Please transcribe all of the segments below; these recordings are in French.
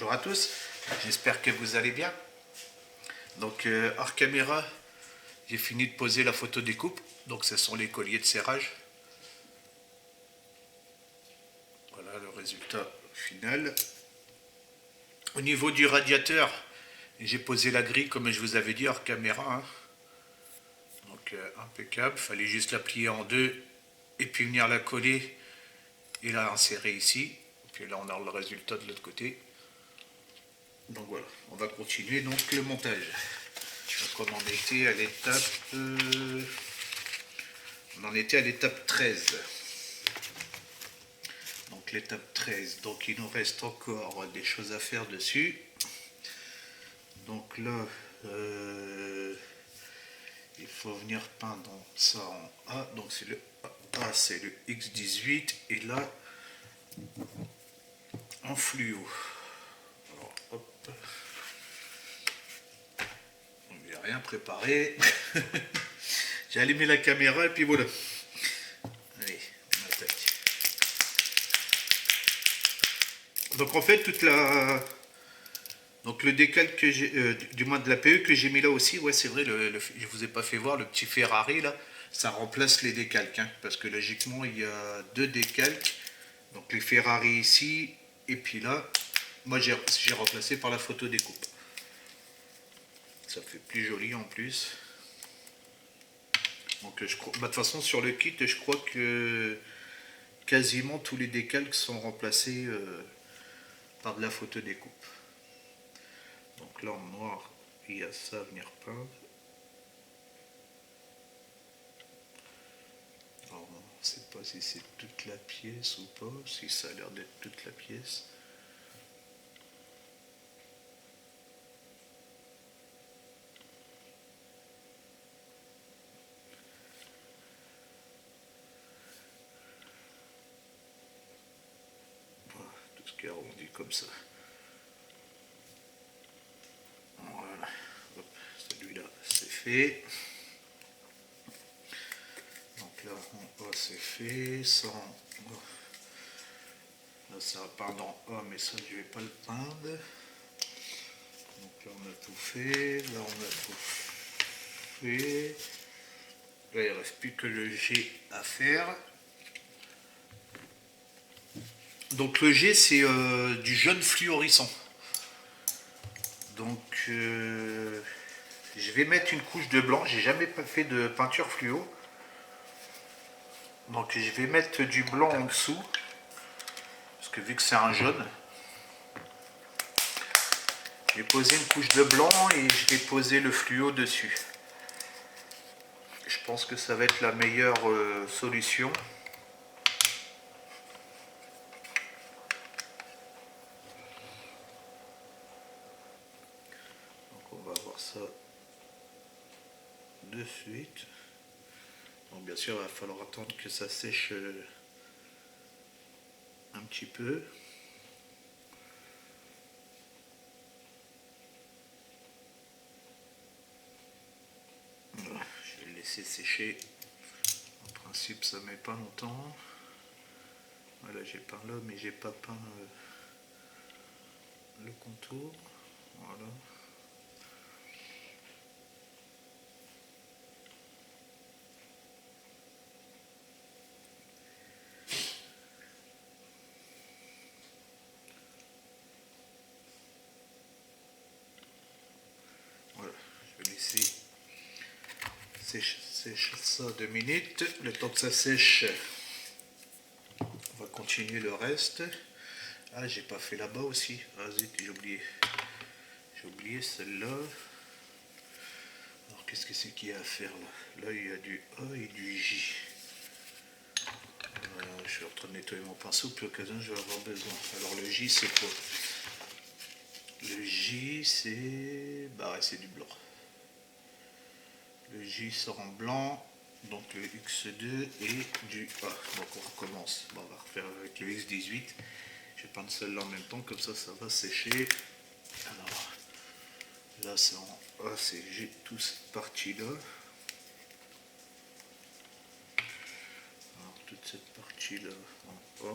Bonjour à tous, j'espère que vous allez bien. Donc hors caméra, j'ai fini de poser la photo des coupes. Donc ce sont les colliers de serrage. Voilà le résultat final. Au niveau du radiateur, j'ai posé la grille comme je vous avais dit hors caméra. Hein. Donc impeccable, il fallait juste la plier en deux et puis venir la coller et la insérer ici. Puis là on a le résultat de l'autre côté. Donc voilà, on va continuer donc le montage. Donc on en était à l'étape l'étape 13. Donc l'étape 13. Donc il nous reste encore des choses à faire dessus. Donc là il faut venir peindre ça en A. Donc c'est le A, c'est le X18 et là en fluo. Alors hop. Il n'y a rien préparé. J'ai allumé la caméra et puis voilà. Allez, on attaque. Donc en fait donc le décalque que j'ai, du moins de la PE que j'ai mis là aussi, ouais c'est vrai, je vous ai pas fait voir le petit Ferrari là, ça remplace les décalques, hein, parce que logiquement il y a deux décalques, donc les Ferrari ici et puis là, moi j'ai remplacé par la photo des coupes. Ça fait plus joli en plus. Donc je crois, de toute façon sur le kit je crois que quasiment tous les décalques sont remplacés par de la photo des coupes. Donc là en noir il y a ça à venir peindre. Alors on ne sait pas si c'est toute la pièce ou pas, si ça a l'air d'être toute la pièce. Voilà, tout ce qui est arrondi comme ça. Voilà, hop, celui-là c'est fait. Donc là en A c'est fait, ça en A. Là ça va peindre en A mais ça je vais pas le peindre. Donc là on a tout fait, là on a tout fait. Là il ne reste plus que le G à faire. Donc le G c'est du jaune fluorescent. Donc je vais mettre une couche de blanc, j'ai jamais fait de peinture fluo. Donc je vais mettre du blanc en dessous, parce que vu que c'est un jaune, je vais poser une couche de blanc et je vais poser le fluo dessus. Je pense que ça va être la meilleure solution. Donc on va voir ça de suite. Donc bien sûr il va falloir attendre que ça sèche un petit peu. Voilà, je vais le laisser sécher. En principe ça met pas longtemps. Voilà, j'ai peint là mais j'ai pas peint le contour. Voilà. Voilà, je vais laisser sécher ça 2 minutes. Le temps que ça sèche, on va continuer le reste. Ah, j'ai pas fait là-bas aussi. Ah zut, j'ai oublié. J'ai oublié celle-là. Alors qu'est-ce que c'est qu'il y a à faire là? Là il y a du A et du J. Voilà, je suis en train de nettoyer mon pinceau, puis au cas où je vais avoir besoin. Alors le J c'est quoi? Le J c'est... Bah ouais, c'est du blanc. Le J sort en blanc, donc le X2 et du A. Donc on recommence. Bon, on va refaire avec le X18. Je vais peindre celle-là en même temps, comme ça ça va sécher. Alors là c'est en A, c'est j'ai toute cette partie-là. Alors toute cette partie-là en A.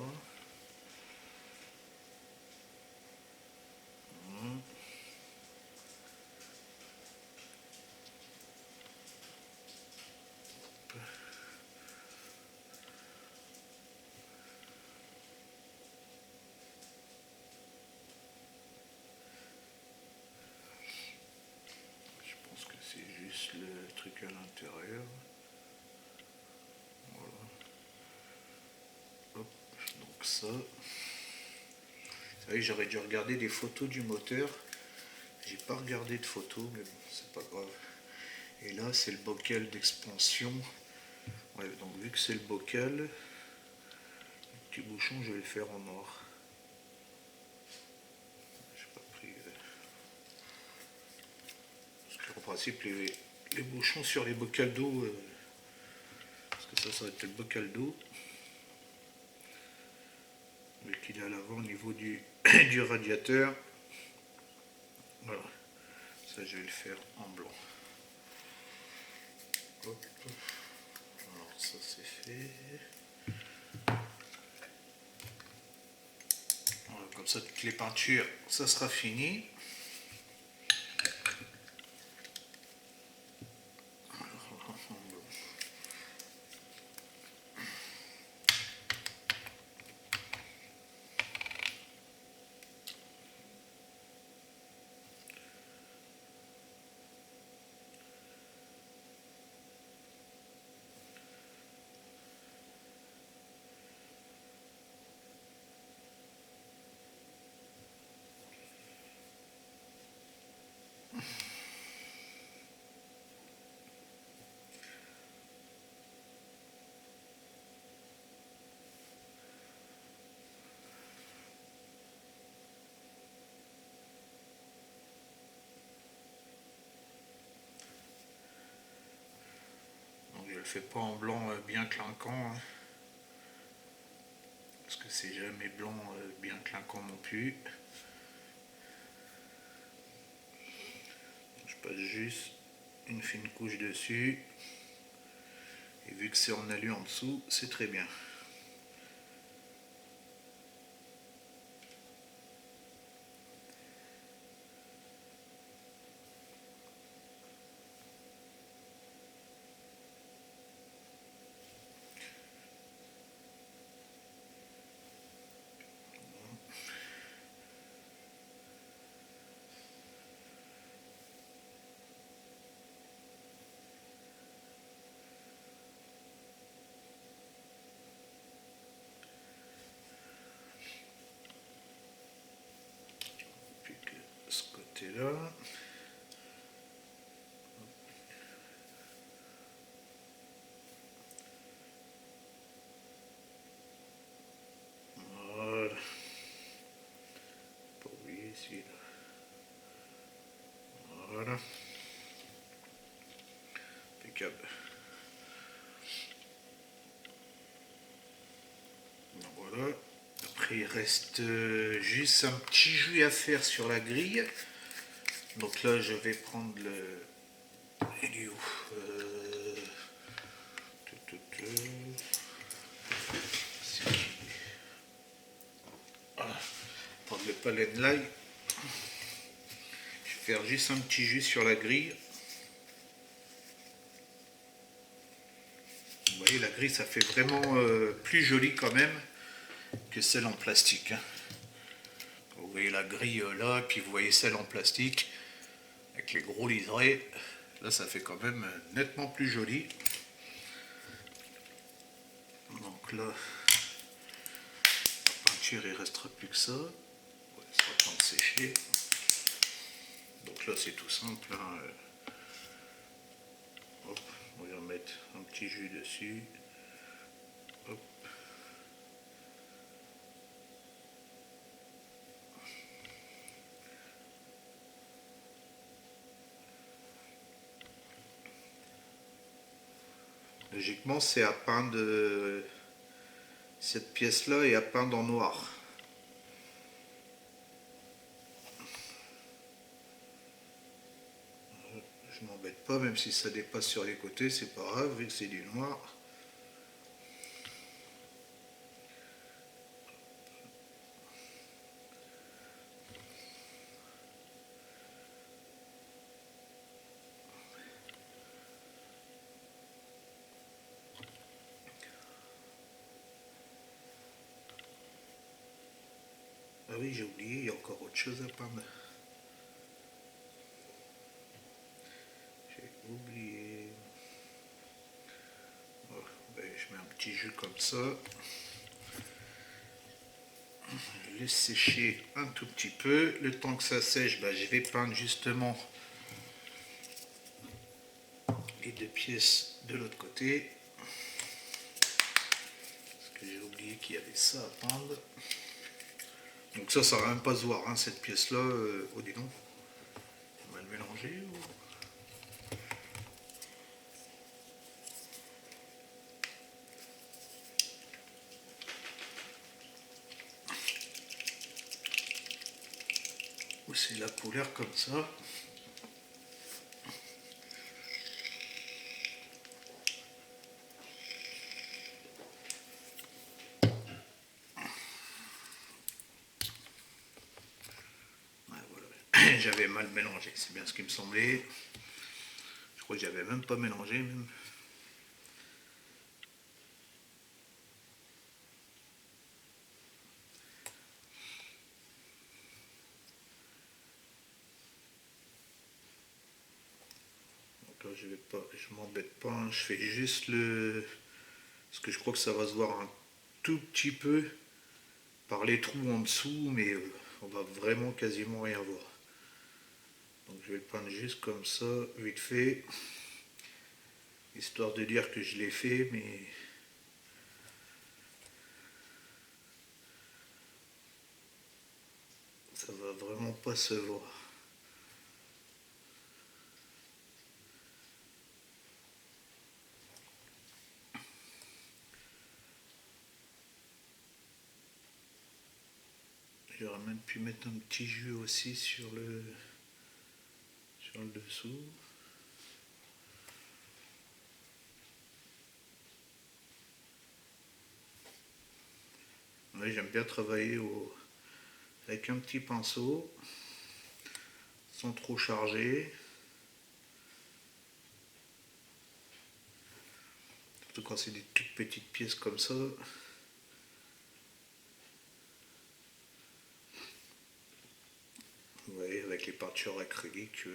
Je pense que c'est juste le truc à l'intérieur. Voilà. Hop, donc ça. Vous savez, j'aurais dû regarder des photos du moteur. J'ai pas regardé de photos, mais bon, c'est pas grave. Et là, c'est le bocal d'expansion. Ouais, donc vu que c'est le bocal, le petit bouchon, je vais le faire en or. J'ai pas pris. Parce qu'en principe, les bouchons sur les bocals d'eau, parce que ça va être le bocal d'eau, mais qu'il est à l'avant au niveau du, du radiateur. Voilà, ça je vais le faire en blanc. Hop. Alors ça c'est fait. Voilà, comme ça toutes les peintures, ça sera fini. Donc je le fais pas en blanc bien clinquant, hein, parce que c'est jamais blanc bien clinquant non plus. Je passe juste une fine couche dessus, et vu que c'est en alu en dessous, c'est très bien. Puis que ce côté-là. Voilà. Pas oublier ici. Voilà. Impeccable. Voilà. Après, il reste juste un petit jus à faire sur la grille. Donc là, je vais prendre le. Il est où Voilà. Prendre le palette de l'ail. Je vais faire juste un petit jus sur la grille. Vous voyez, la grille, ça fait vraiment plus joli quand même que celle en plastique. Hein. Vous voyez la grille là, puis vous voyez celle en plastique, avec les gros liserés. Là, ça fait quand même nettement plus joli. Donc là, la peinture, il ne restera plus que ça. Ouais, ça va prendre sécher. Donc là, c'est tout simple. Hein. Hop, on va mettre un petit jus dessus. Hop. Logiquement, c'est à peindre. Cette pièce-là est à peindre en noir. Je m'embête pas, même si ça dépasse sur les côtés, c'est pas grave, vu que c'est du noir. oui, j'ai oublié, il y a encore autre chose à peindre. J'ai oublié. Voilà, ben, je mets un petit jus comme ça. Je laisse sécher un tout petit peu. Le temps que ça sèche, ben, je vais peindre justement les deux pièces de l'autre côté. Parce que j'ai oublié qu'il y avait ça à peindre. Donc ça va même pas se voir, hein, cette pièce-là. Oh, dis donc. On va le mélanger ou... c'est la couleur comme ça. Ouais, voilà. J'avais mal mélangé, c'est bien ce qui me semblait. Je crois que j'avais même pas mélangé même. Je vais pas, je m'embête pas, hein. Je fais juste le... Parce que je crois que ça va se voir un tout petit peu par les trous en dessous, mais on va vraiment quasiment rien voir. Donc je vais le peindre juste comme ça, vite fait, histoire de dire que je l'ai fait, mais... ça va vraiment pas se voir. J'aurais même pu mettre un petit jus aussi sur le dessous. Ouais, j'aime bien travailler avec un petit pinceau, sans trop charger. Surtout quand c'est des toutes petites pièces comme ça. Vous voyez, avec les peintures acryliques,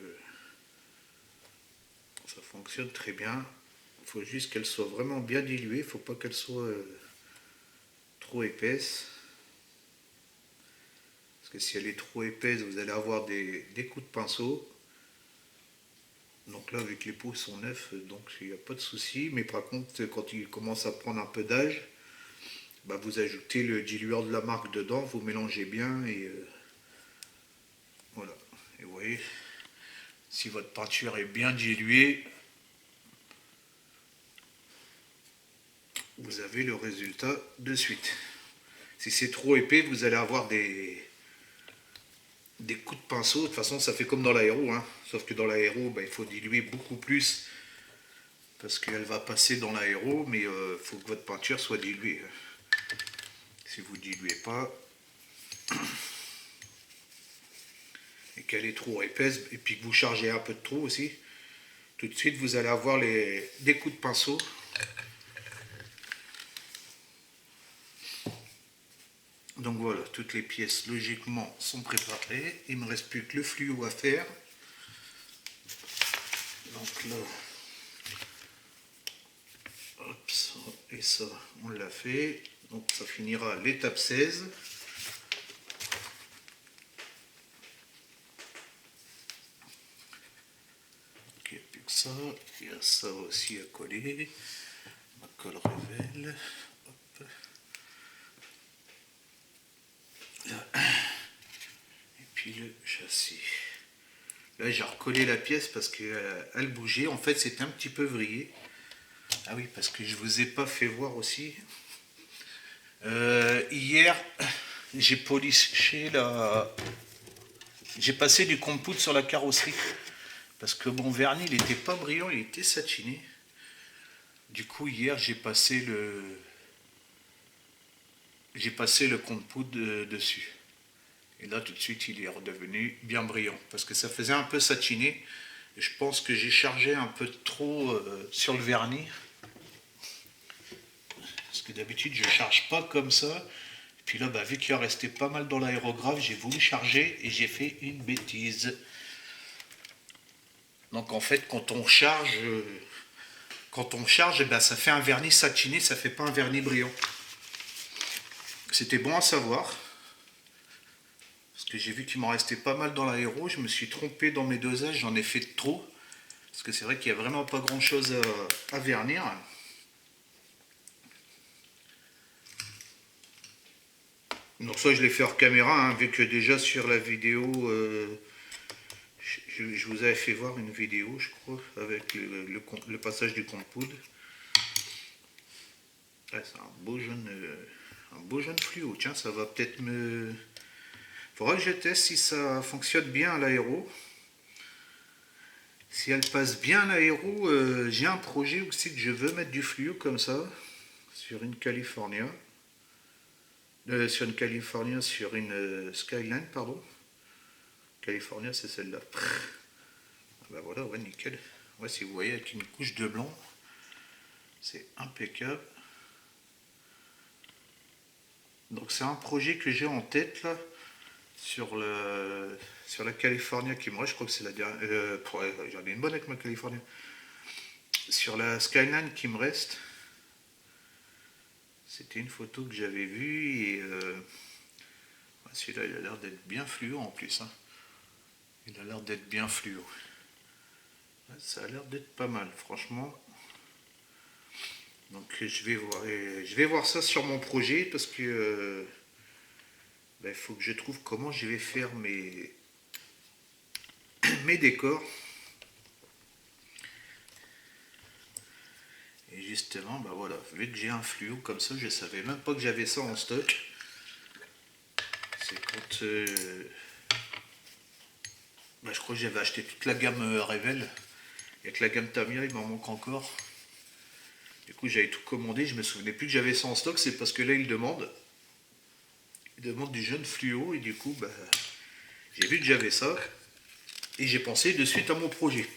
ça fonctionne très bien. Il faut juste qu'elle soit vraiment bien diluée, il ne faut pas qu'elle soit trop épaisse. Parce que si elle est trop épaisse, vous allez avoir des coups de pinceau. Donc là, vu que les pots sont neufs, donc il n'y a pas de souci. Mais par contre, quand il commence à prendre un peu d'âge, bah vous ajoutez le dilueur de la marque dedans, vous mélangez bien et voilà. Et vous voyez, si votre peinture est bien diluée, vous avez le résultat de suite. Si c'est trop épais, vous allez avoir des coups de pinceau. De toute façon, ça fait comme dans l'aéro, hein. Sauf que dans l'aéro, bah, il faut diluer beaucoup plus parce qu'elle va passer dans l'aéro, mais il faut que votre peinture soit diluée. Si vous ne diluez pas et qu'elle est trop épaisse, et puis que vous chargez un peu de trop aussi, tout de suite vous allez avoir des coups de pinceau. Donc voilà, toutes les pièces logiquement sont préparées. Il ne me reste plus que le fluo à faire. Donc là, hop, ça et ça, on l'a fait. Donc ça finira à l'étape 16. Ok, plus que ça. Il y a ça aussi à coller. Ma colle révèle. Hop. Et puis le châssis. Là, j'ai recollé la pièce parce qu'elle bougeait. En fait, c'était un petit peu vrillé. Ah oui, parce que je vous ai pas fait voir aussi. Hier, j'ai poliché la... J'ai passé du compout sur la carrosserie. Parce que mon vernis, il n'était pas brillant, il était satiné. Du coup, hier, j'ai passé le compout dessus. Et là, tout de suite, il est redevenu bien brillant. Parce que ça faisait un peu satiné. Et je pense que j'ai chargé un peu trop sur le vernis. Parce que d'habitude, je ne charge pas comme ça. Et Puis là, bah, vu qu'il en restait pas mal dans l'aérographe, j'ai voulu charger et j'ai fait une bêtise. Donc en fait, quand on charge, eh ben, ça fait un vernis satiné, ça fait pas un vernis brillant. C'était bon à savoir. Parce que j'ai vu qu'il m'en restait pas mal dans l'aéro. Je me suis trompé dans mes dosages, j'en ai fait trop. Parce que c'est vrai qu'il n'y a vraiment pas grand chose à vernir. Donc ça je l'ai fait hors caméra, hein, vu que déjà sur la vidéo, je vous avais fait voir une vidéo je crois, avec le passage du compte poudre. Ouais, c'est un beau jaune fluo, tiens ça va peut-être me... Faudra que je teste si ça fonctionne bien à l'aéro. Si elle passe bien à l'aéro, j'ai un projet aussi que je veux mettre du fluo comme ça, sur une California. Sur une Skyline, pardon. California, c'est celle-là. Ah bah voilà, ouais, nickel. Ouais, si vous voyez, avec une couche de blanc, c'est impeccable. Donc c'est un projet que j'ai en tête là, sur la California qui me reste, je crois que c'est la dernière. J'en ai une bonne avec ma California. Sur la Skyline qui me reste, c'était une photo que j'avais vue et celui-là il a l'air d'être bien fluo en plus. Hein. Il a l'air d'être bien fluo. Ça a l'air d'être pas mal, franchement. Donc je vais voir ça sur mon projet parce que il faut que je trouve comment je vais faire mes décors. Et justement, bah voilà, vu que j'ai un fluo comme ça, je savais même pas que j'avais ça en stock. C'est quand je crois que j'avais acheté toute la gamme Revel. Et avec la gamme Tamiya, il m'en manque encore. Du coup, j'avais tout commandé. Je me souvenais plus que j'avais ça en stock. C'est parce que là, il demande du jaune fluo. Et du coup, j'ai vu que j'avais ça. Et j'ai pensé de suite à mon projet.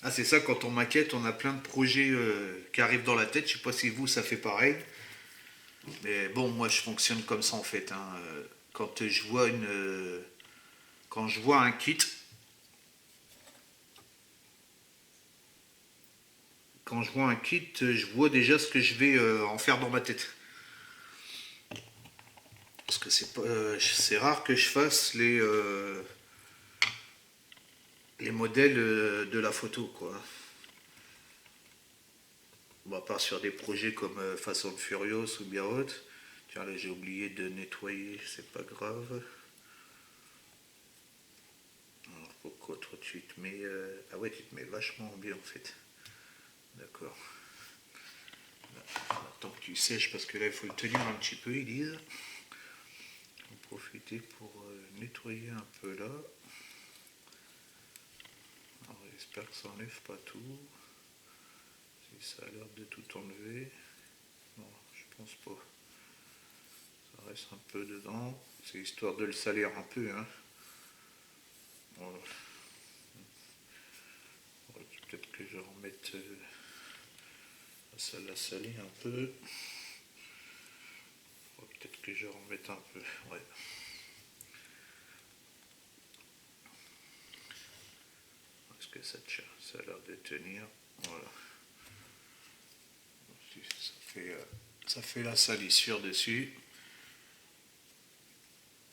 Ah, c'est ça, quand on maquette, on a plein de projets qui arrivent dans la tête. Je sais pas si vous, ça fait pareil. Mais bon, moi, je fonctionne comme ça en fait. Hein. Quand je vois quand je vois un kit, je vois déjà ce que je vais en faire dans ma tête. Parce que c'est rare que je fasse les modèles de la photo, quoi. Bon, à part sur des projets comme Fast and Furious ou bien autre. Tiens, là, j'ai oublié de nettoyer, c'est pas grave. Alors, pourquoi toi tu te mets... Ah ouais, tu te mets vachement bien en fait. D'accord. Tant que tu sèches, parce que là, il faut le tenir un petit peu, ils disent. On va profiter pour nettoyer un peu là. Alors, j'espère que ça enlève pas tout. Si ça a l'air de tout enlever. Non, je pense pas. Ça reste un peu dedans. C'est histoire de le salir un peu. Hein. Voilà. Peut-être que je remette... ça l'a salé un peu. Peut-être que je remette un peu. Ouais. Est-ce que ça tient? Ça a l'air de tenir. Voilà. Ça fait la salissure dessus.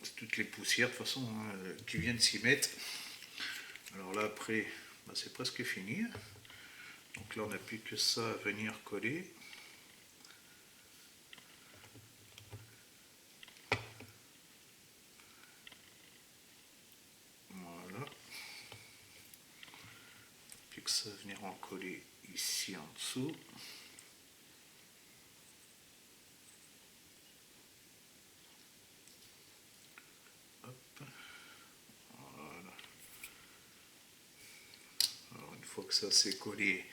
C'est toutes les poussières de toute façon hein, qui viennent s'y mettre. Alors là après, c'est presque fini. Donc là on n'a plus que ça à venir coller. Voilà. Plus que ça à venir en coller ici en dessous. Une fois que ça s'est collé,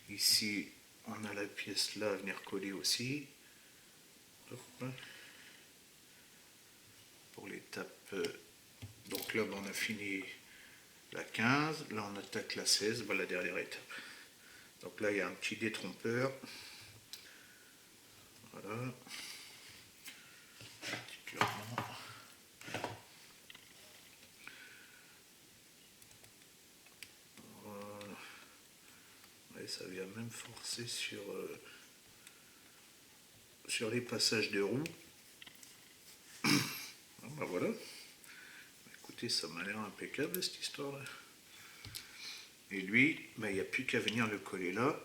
ici on a la pièce là à venir coller aussi. Hop. Pour l'étape, donc là on a fini la 15, là on attaque la 16, la dernière étape. Donc là il y a un petit détrompeur. Voilà. Particulièrement. Voilà. Et ça vient même forcer sur les passages de roues. Ah, bah voilà. Écoutez, ça m'a l'air impeccable cette histoire-là. Et lui, bah, il n'y a plus qu'à venir le coller là.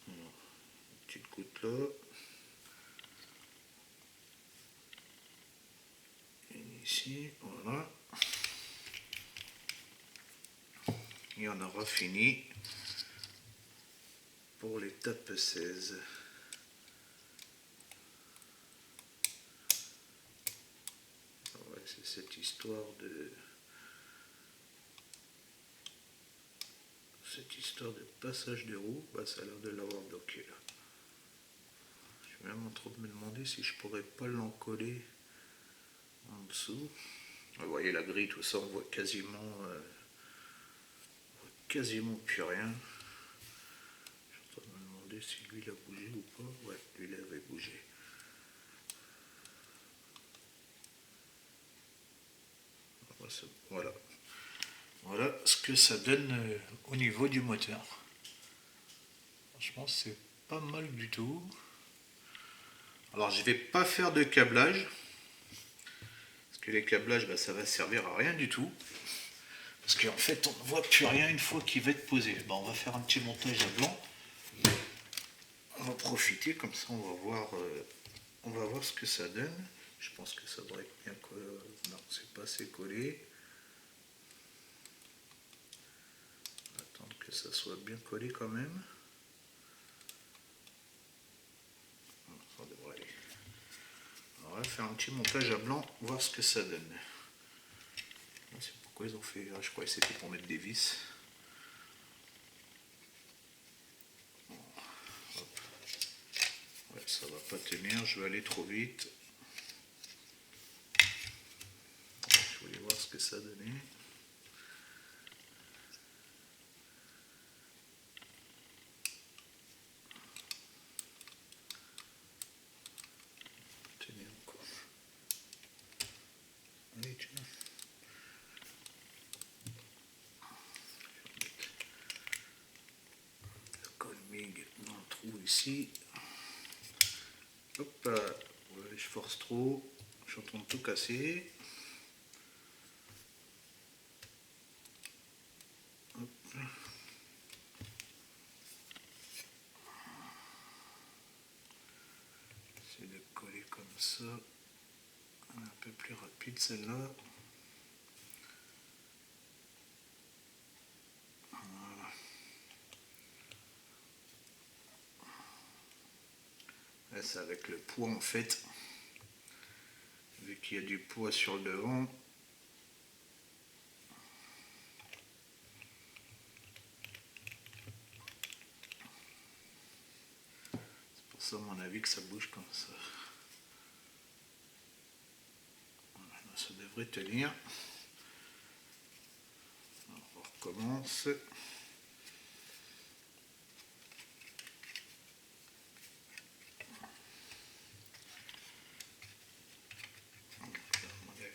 Une petite goutte là. Et ici, voilà. Et on aura fini pour l'étape 16. Ouais, c'est cette histoire de passage de roue. Bah, ça a l'air de l'avoir bloqué là. Je suis même en train de me demander si je pourrais pas l'encoller en dessous. Vous voyez la grille, tout ça, on voit quasiment plus rien. Je suis en train de me demander si lui il a bougé ou pas. Ouais, lui il avait bougé. Voilà. Voilà ce que ça donne au niveau du moteur. Franchement, c'est pas mal du tout. Alors, je vais pas faire de câblage. Parce que les câblages, bah, ça va servir à rien du tout. Parce qu'en fait, on ne voit plus rien une fois qu'il va être posé. Bah, on va faire un petit montage à blanc. On va profiter, comme ça on va voir ce que ça donne. Je pense que ça devrait être bien collé. Non, c'est pas assez collé. Attendre que ça soit bien collé quand même. Ça devrait aller. On va faire un petit montage à blanc, voir ce que ça donne. C'est pourquoi ils ont fait. Je croyais que c'était pour mettre des vis. Ouais, ça va pas tenir, je vais aller trop vite. Je voulais voir ce que ça donnait. Tenez encore. Allez, tiens. Le colmig dans le trou ici. Hop, ouais, je force trop. Je suis en train de tout casser. Hop. J'essaie de coller comme ça. Un peu plus rapide celle-là. Voilà. Là, c'est avec le poids en fait. Vu qu'il y a du poids sur le devant. C'est pour ça à mon avis que ça bouge comme ça. Voilà, ça devrait tenir. Alors, on recommence.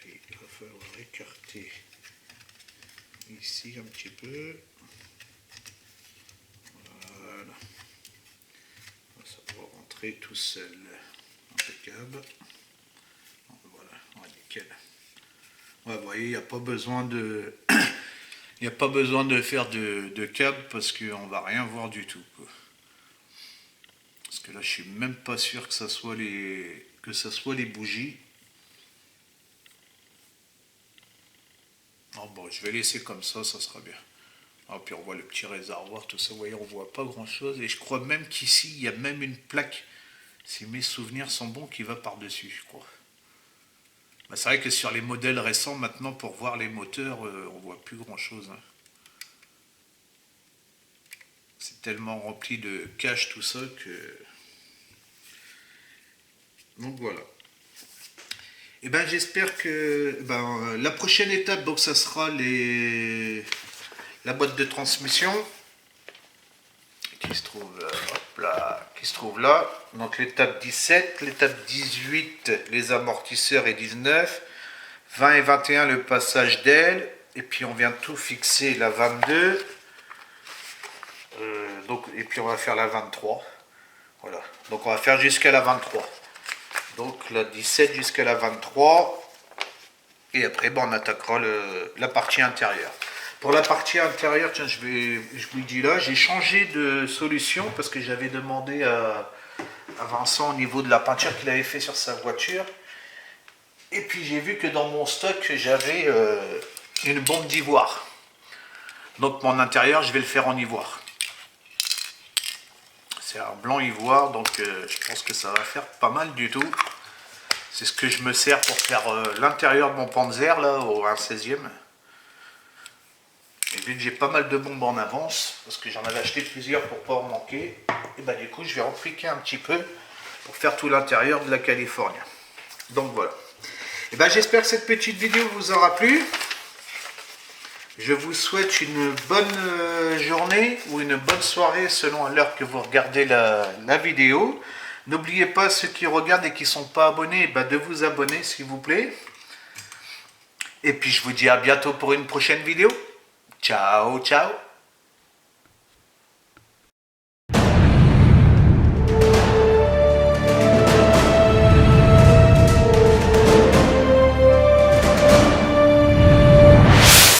Il va falloir écarter ici un petit peu. Voilà. Ça va rentrer tout seul. Impeccable. Voilà, ouais, nickel. Ouais, vous voyez, il n'y a pas besoin de. Il n'y a pas besoin de faire de câble parce qu'on va rien voir du tout, quoi. Parce que là, je suis même pas sûr que ça soit les bougies. Oh, bon, je vais laisser comme ça sera bien. Ah, puis on voit le petit réservoir, tout ça. Vous voyez, on voit pas grand chose. Et je crois même qu'ici, il y a même une plaque, si mes souvenirs sont bons, qui va par-dessus, je crois. Bah, c'est vrai que sur les modèles récents, maintenant, pour voir les moteurs, on voit plus grand chose. Hein. C'est tellement rempli de cache, tout ça, que. Donc voilà. Et ben j'espère que la prochaine étape, donc ça sera la boîte de transmission qui se trouve là, qui se trouve là. Donc l'étape 17, l'étape 18, les amortisseurs et 19, 20 et 21, le passage d'aile. Et puis on vient tout fixer la 22. Et puis on va faire la 23. Voilà. Donc on va faire jusqu'à la 23. Donc la 17 jusqu'à la 23. Et après, on attaquera la partie intérieure. Pour la partie intérieure, tiens, je vous le dis là, j'ai changé de solution parce que j'avais demandé à Vincent au niveau de la peinture qu'il avait fait sur sa voiture. Et puis j'ai vu que dans mon stock, j'avais une bombe d'ivoire. Donc mon intérieur, je vais le faire en ivoire. C'est un blanc ivoire, donc je pense que ça va faire pas mal du tout. C'est ce que je me sers pour faire l'intérieur de mon Panzer, là, au 1/16e. Et vu que j'ai pas mal de bombes en avance, parce que j'en avais acheté plusieurs pour pas en manquer, et bah du coup je vais en piquer un petit peu pour faire tout l'intérieur de la Californie. Donc voilà. Et ben j'espère que cette petite vidéo vous aura plu. Je vous souhaite une bonne journée ou une bonne soirée selon l'heure que vous regardez la vidéo. N'oubliez pas, ceux qui regardent et qui ne sont pas abonnés, de vous abonner s'il vous plaît. Et puis je vous dis à bientôt pour une prochaine vidéo. Ciao, ciao.